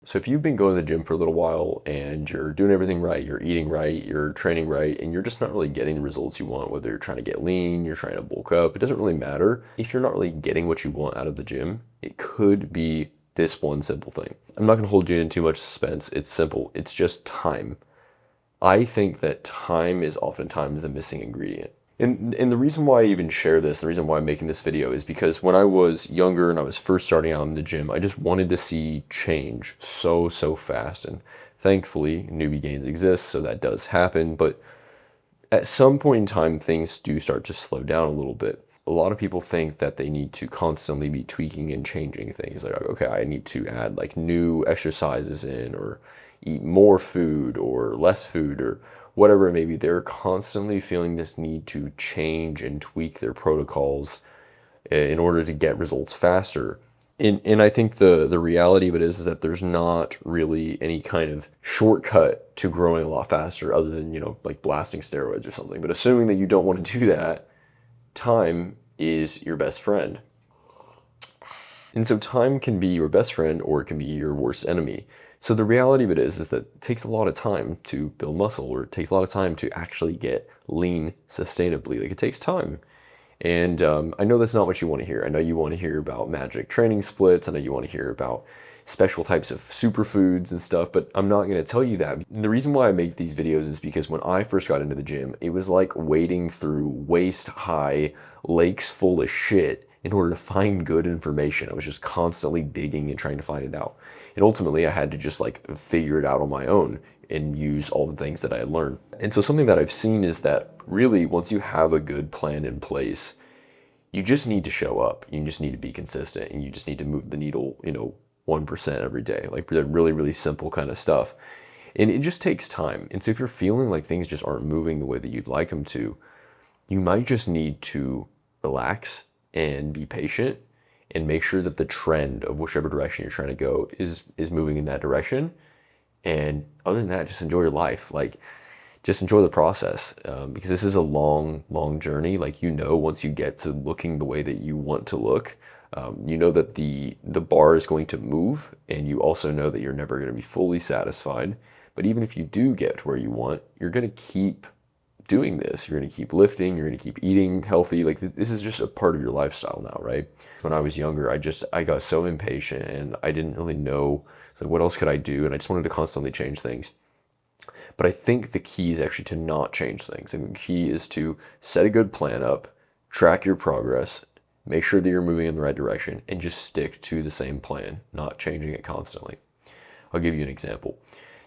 So if you've been going to the gym for a little while and you're doing everything right, you're eating right, you're training right, and you're just not really getting the results you want, whether you're trying to get lean, you're trying to bulk up, it doesn't really matter. If you're not really getting what you want out of the gym, it could be this one simple thing. I'm not going to hold you in too much suspense. It's simple. It's just time. I think that time is oftentimes the missing ingredient. And the reason why I even share this, the reason why I'm making this video is because when I was younger and I was first starting out in the gym, I just wanted to see change so fast. And thankfully, newbie gains exist, so that does happen. But at some point in time, things do start to slow down a little bit. A lot of people think that they need to constantly be tweaking and changing things. Like, okay, I need to add like new exercises in, or eat more food or less food, or whatever it may be. They're constantly feeling this need to change and tweak their protocols in order to get results faster. And I think the reality of it is that there's not really any kind of shortcut to growing a lot faster other than, like blasting steroids or something. But assuming that you don't want to do that, time is your best friend. And so time can be your best friend or it can be your worst enemy. So the reality of it is that it takes a lot of time to build muscle, or it takes a lot of time to actually get lean sustainably. Like, it takes time. And I know that's not what you want to hear. I know you want to hear about magic training splits. I know you want to hear about special types of superfoods and stuff, but I'm not going to tell you that. And the reason why I make these videos is because when I first got into the gym, it was like wading through waist-high lakes full of shit in order to find good information. I was just constantly digging and trying to find it out. And ultimately, I had to just like figure it out on my own and use all the things that I had learned. And so something that I've seen is that really, once you have a good plan in place, you just need to show up. You just need to be consistent, and you just need to move the needle, 1% every day. Like, really, really simple kind of stuff. And it just takes time. And so if you're feeling like things just aren't moving the way that you'd like them to, you might just need to relax and be patient and make sure that the trend of whichever direction you're trying to go is moving in that direction. And other than that, just enjoy your life. Like, just enjoy the process, because this is a long journey. Like, once you get to looking the way that you want to look, that the bar is going to move, and you also know that you're never going to be fully satisfied. But even if you do get to where you want, you're going to keep doing this. You're going to keep lifting. You're going to keep eating healthy. Like, this is just a part of your lifestyle now, right? When I was younger, I got so impatient, and I didn't really know, like, what else could I do? And I just wanted to constantly change things. But I think the key is actually to not change things. And the key is to set a good plan up, track your progress, make sure that you're moving in the right direction, and just stick to the same plan, not changing it constantly. I'll give you an example.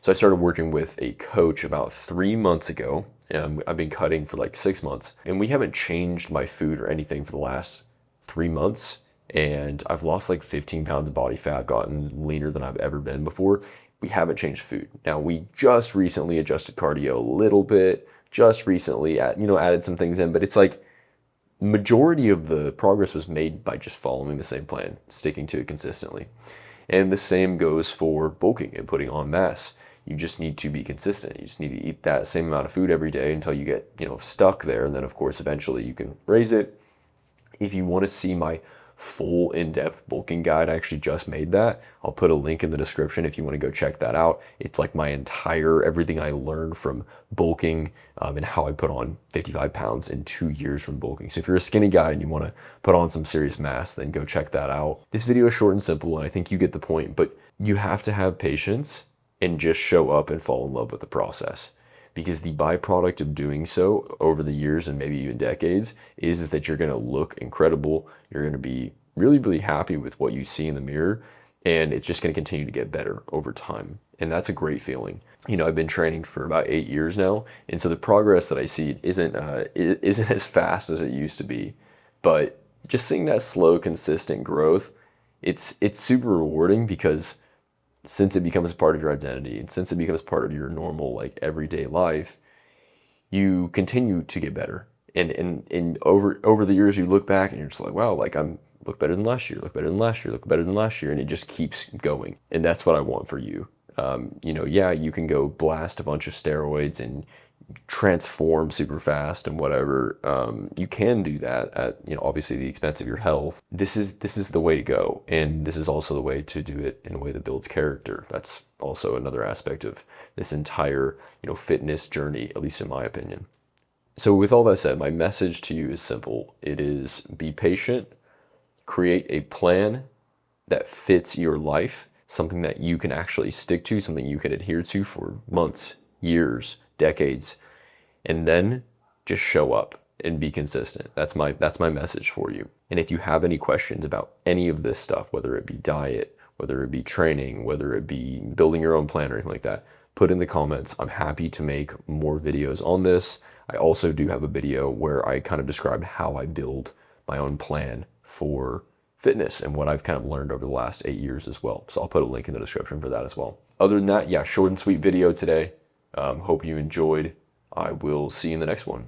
So I started working with a coach about 3 months ago. I've been cutting for like 6 months, and we haven't changed my food or anything for the last 3 months. And I've lost like 15 pounds of body fat, gotten leaner than I've ever been before. We haven't changed food. Now, we just recently adjusted cardio a little bit, just recently added some things in, but it's like majority of the progress was made by just following the same plan, sticking to it consistently. And the same goes for bulking and putting on mass. You just need to be consistent. You just need to eat that same amount of food every day until you get, stuck there. And then, of course, eventually you can raise it. If you want to see my full in-depth bulking guide, I actually just made that. I'll put a link in the description if you want to go check that out. It's like my entire, everything I learned from bulking, and how I put on 55 pounds in 2 years from bulking. So if you're a skinny guy and you want to put on some serious mass, then go check that out. This video is short and simple, and I think you get the point, but you have to have patience and just show up and fall in love with the process. Because the byproduct of doing so over the years and maybe even decades is that you're going to look incredible. You're going to be really, really happy with what you see in the mirror, and it's just going to continue to get better over time. And that's a great feeling. I've been training for about 8 years now, and so the progress that I see isn't as fast as it used to be, but just seeing that slow, consistent growth, it's super rewarding, because since it becomes part of your identity and since it becomes part of your normal, like, everyday life, you continue to get better. And over the years, you look back and you're just like, wow, like, I'm look better than last year, look better than last year, look better than last year. And it just keeps going. And that's what I want for you. Yeah, you can go blast a bunch of steroids and transform super fast and whatever. You can do that at, obviously the expense of your health. This is the way to go, and this is also the way to do it in a way that builds character. That's also another aspect of this entire, fitness journey, at least in my opinion. So with all that said, my message to you is simple. It is be patient, create a plan that fits your life, something that you can actually stick to, something you can adhere to for months, years, decades, and then just show up and be consistent. That's my message for you. And if you have any questions about any of this stuff, whether it be diet, whether it be training, whether it be building your own plan or anything like that, put in the comments. I'm happy to make more videos on this. I also do have a video where I kind of described how I build my own plan for fitness and what I've kind of learned over the last 8 years as well. So I'll put a link in the description for that as well. Other than that, yeah, short and sweet video today. Hope you enjoyed. I will see you in the next one.